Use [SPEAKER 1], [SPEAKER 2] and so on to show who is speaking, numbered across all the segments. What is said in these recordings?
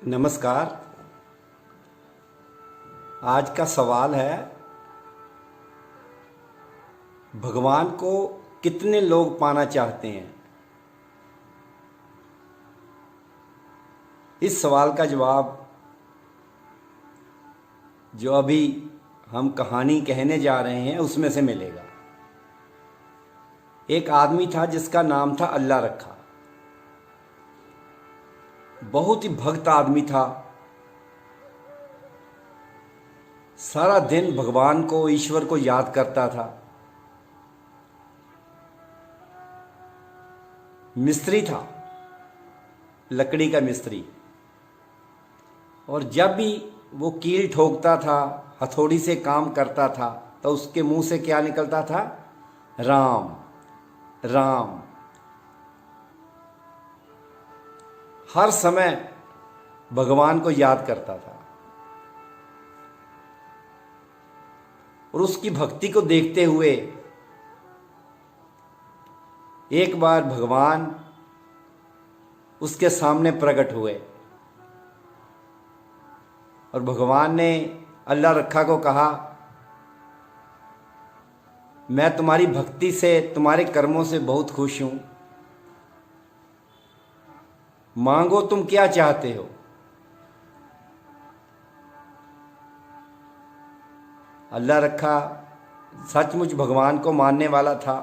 [SPEAKER 1] नमस्कार। आज का सवाल है, भगवान को कितने लोग पाना चाहते हैं। इस सवाल का जवाब जो अभी हम कहानी कहने जा रहे हैं उसमें से मिलेगा। एक आदमी था जिसका नाम था अल्लाह रखा। बहुत ही भक्त आदमी था। सारा दिन भगवान को, ईश्वर को याद करता था। मिस्त्री था, लकड़ी का मिस्त्री। और जब भी वो कील ठोकता था, हथौड़ी से काम करता था, तो उसके मुंह से क्या निकलता था? राम राम। हर समय भगवान को याद करता था। और उसकी भक्ति को देखते हुए एक बार भगवान उसके सामने प्रकट हुए और भगवान ने अल्लाह रखा को कहा, मैं तुम्हारी भक्ति से, तुम्हारे कर्मों से बहुत खुश हूं। मांगो, तुम क्या चाहते हो। अल्लाह रखा सचमुच भगवान को मानने वाला था,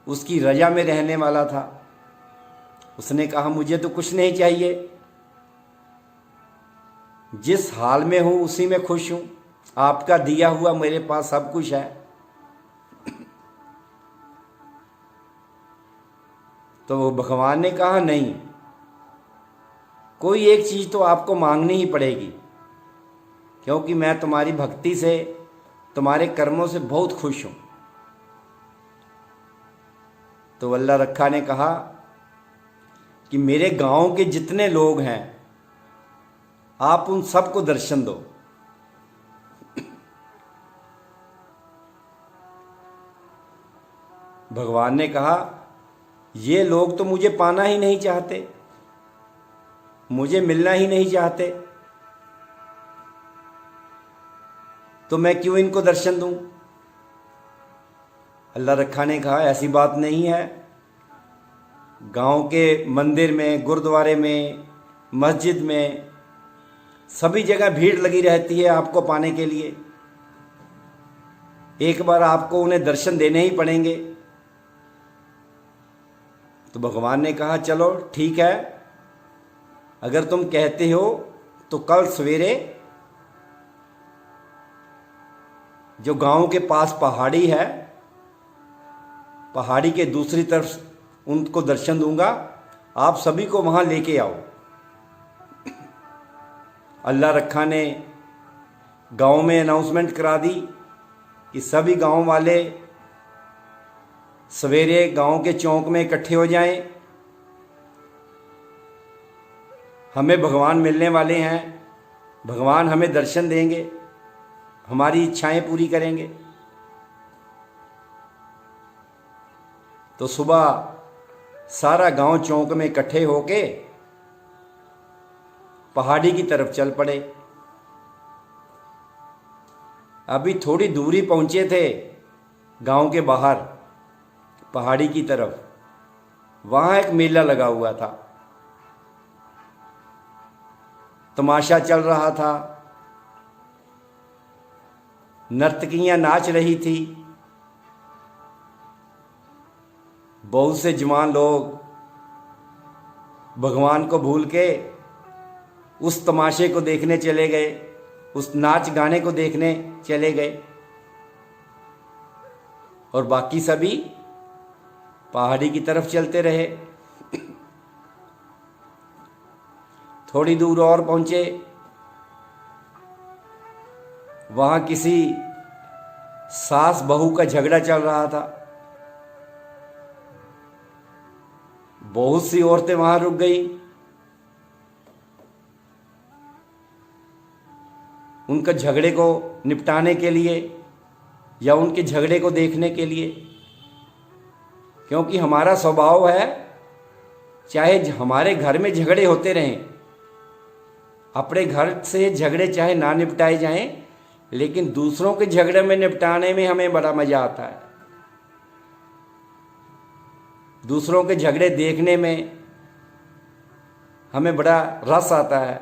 [SPEAKER 1] उसकी रजा में रहने वाला था। उसने कहा, मुझे तो कुछ नहीं चाहिए, जिस हाल में हूं उसी में खुश हूं। आपका दिया हुआ मेरे पास सब कुछ है। तो भगवान ने कहा, नहीं, कोई एक चीज तो आपको मांगनी ही पड़ेगी, क्योंकि मैं तुम्हारी भक्ति से, तुम्हारे कर्मों से बहुत खुश हूं। तो अल्लाह रखा ने कहा कि मेरे गांव के जितने लोग हैं, आप उन सबको दर्शन दो। भगवान ने कहा, ये लोग तो मुझे पाना ही नहीं चाहते, मुझे मिलना ही नहीं चाहते, तो मैं क्यों इनको दर्शन दूं। अल्लाह रखा ने कहा, ऐसी बात नहीं है। गांव के मंदिर में, गुरुद्वारे में, मस्जिद में, सभी जगह भीड़ लगी रहती है आपको पाने के लिए। एक बार आपको उन्हें दर्शन देने ही पड़ेंगे। तो भगवान ने कहा, चलो ठीक है, अगर तुम कहते हो तो कल सवेरे जो गांव के पास पहाड़ी है, पहाड़ी के दूसरी तरफ उनको दर्शन दूंगा, आप सभी को वहां लेके आओ। अल्लाह रखा ने गांव में अनाउंसमेंट करा दी कि सभी गांव वाले सवेरे गांव के चौक में इकट्ठे हो जाएं। हमें भगवान मिलने वाले हैं, भगवान हमें दर्शन देंगे, हमारी इच्छाएं पूरी करेंगे। तो सुबह सारा गांव चौक में इकट्ठे होके पहाड़ी की तरफ चल पड़े। अभी थोड़ी दूरी पहुंचे थे गांव के बाहर, पहाड़ी की तरफ, वहां एक मेला लगा हुआ था, तमाशा चल रहा था, नर्तकियां नाच रही थी। बहुत से जवान लोग भगवान को भूल के उस तमाशे को देखने चले गए, उस नाच गाने को देखने चले गए, और बाकी सभी पहाड़ी की तरफ चलते रहे। थोड़ी दूर और पहुंचे, वहां किसी सास बहू का झगड़ा चल रहा था। बहुत सी औरतें वहां रुक गई, उनके झगड़े को निपटाने के लिए या उनके झगड़े को देखने के लिए। क्योंकि हमारा स्वभाव है, चाहे हमारे घर में झगड़े होते रहें, अपने घर से झगड़े चाहे ना निपटाए जाएं, लेकिन दूसरों के झगड़े में निपटाने में हमें बड़ा मजा आता है। दूसरों के झगड़े देखने में हमें बड़ा रस आता है।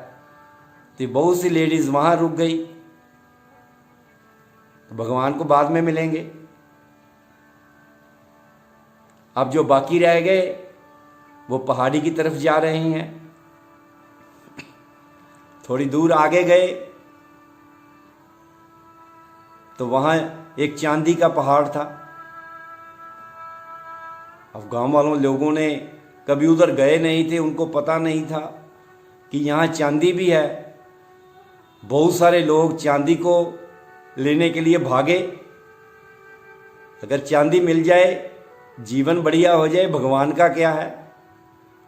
[SPEAKER 1] तो बहुत सी लेडीज वहां रुक गई, तो भगवान को बाद में मिलेंगे। अब जो बाकी रह गए वो पहाड़ी की तरफ जा रहे हैं। थोड़ी दूर आगे गए तो वहां एक चांदी का पहाड़ था। अब गांव वालों लोगों ने कभी उधर गए नहीं थे, उनको पता नहीं था कि यहाँ चांदी भी है। बहुत सारे लोग चांदी को लेने के लिए भागे। अगर चांदी मिल जाए, जीवन बढ़िया हो जाए, भगवान का क्या है,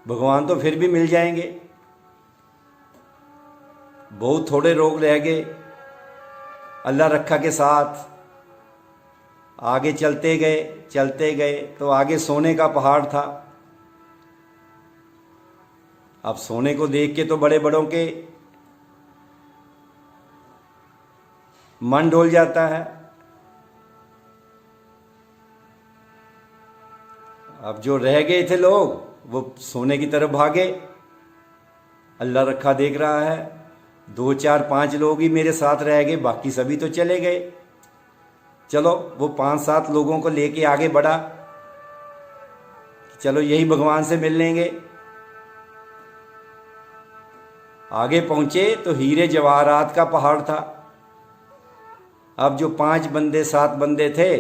[SPEAKER 1] भगवान तो फिर भी मिल जाएंगे। बहुत थोड़े लोग रह गए। अल्लाह रखा के साथ आगे चलते गए तो आगे सोने का पहाड़ था। अब सोने को देख के तो बड़े बड़ों के मन डोल जाता है। अब जो रह गए थे लोग वो सोने की तरफ भागे। अल्लाह रखा देख रहा है, 2 4 5 लोग ही मेरे साथ रह गए, बाकी सभी तो चले गए। चलो वो 5 7 लोगों को लेके आगे बढ़ा, चलो यही भगवान से मिल लेंगे। आगे पहुंचे तो हीरे जवाहरात का पहाड़ था। अब जो 5 बंदे 7 बंदे थे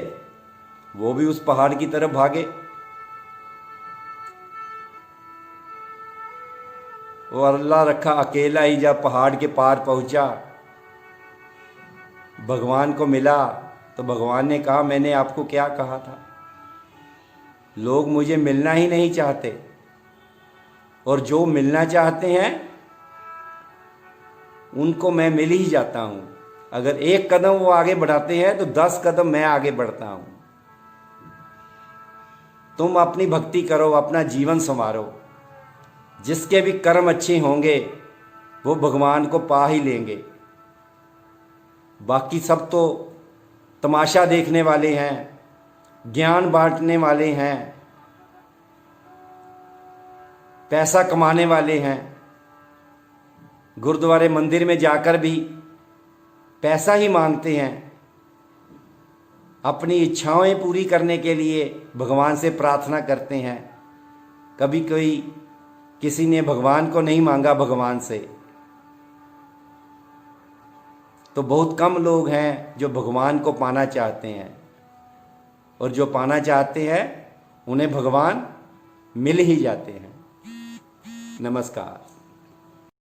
[SPEAKER 1] वो भी उस पहाड़ की तरफ भागे। और अल्लाह रखा अकेला ही जब पहाड़ के पार पहुंचा, भगवान को मिला, तो भगवान ने कहा, मैंने आपको क्या कहा था, लोग मुझे मिलना ही नहीं चाहते, और जो मिलना चाहते हैं उनको मैं मिल ही जाता हूं। अगर 1 कदम वो आगे बढ़ाते हैं तो 10 कदम मैं आगे बढ़ता हूं। तुम अपनी भक्ति करो, अपना जीवन संवारो। जिसके भी कर्म अच्छे होंगे वो भगवान को पा ही लेंगे। बाकी सब तो तमाशा देखने वाले हैं, ज्ञान बांटने वाले हैं, पैसा कमाने वाले हैं। गुरुद्वारे मंदिर में जाकर भी पैसा ही मांगते हैं। अपनी इच्छाएं पूरी करने के लिए भगवान से प्रार्थना करते हैं। कभी कोई किसी ने भगवान को नहीं मांगा भगवान से। तो बहुत कम लोग हैं जो भगवान को पाना चाहते हैं, और जो पाना चाहते हैं उन्हें भगवान मिल ही जाते हैं। नमस्कार।